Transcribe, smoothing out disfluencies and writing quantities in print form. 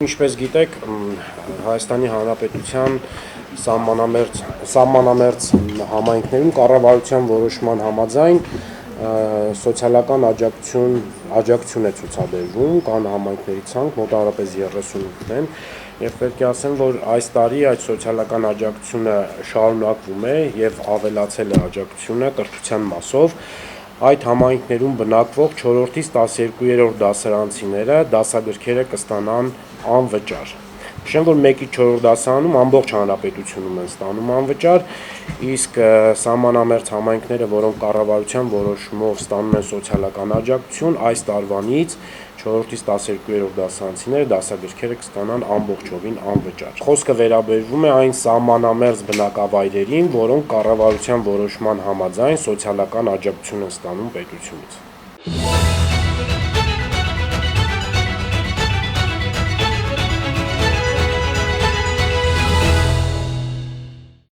Ինչպես գիտեք, Հայաստանի Հանրապետության սահմանամերձ համայնքներում կառավարության որոշման համաձայն սոցիալական աջակցություն է ցուցաբերվում, կան համայնքների ցանկ, մոտավորապես 38 են, եւ պետք է ասեմ, որ այս տարի այդ սոցիալական աջակցությունը շարունակվում է եւ ավելացել է աջակցությունը կրթության մասով։ Այդ համայնքներում բնակվող 4-ից 12-րդ դասարանցիները դասագրքերը կստանան անվճար։ Նշեմ, որ 1-ից 4-րդ դասարանում ամբողջ հանրապետությունում են ստանում անվճար, իսկ սահմանամերձ համայնքները, որոնք կառավարության որոշումով ստանում են սոցիալական աջակցություն, այս տարվանից 4-ից 12-րդ դասարանցիները դասագրքերը կստանան ամբողջովին անվճար։ Խոսքը վերաբերվում է այն սահմանամերձ բնակավայրերին, որոնք կառավարության որոշման համաձայն սոցիալական աջակցություն են ստանում պետությունից։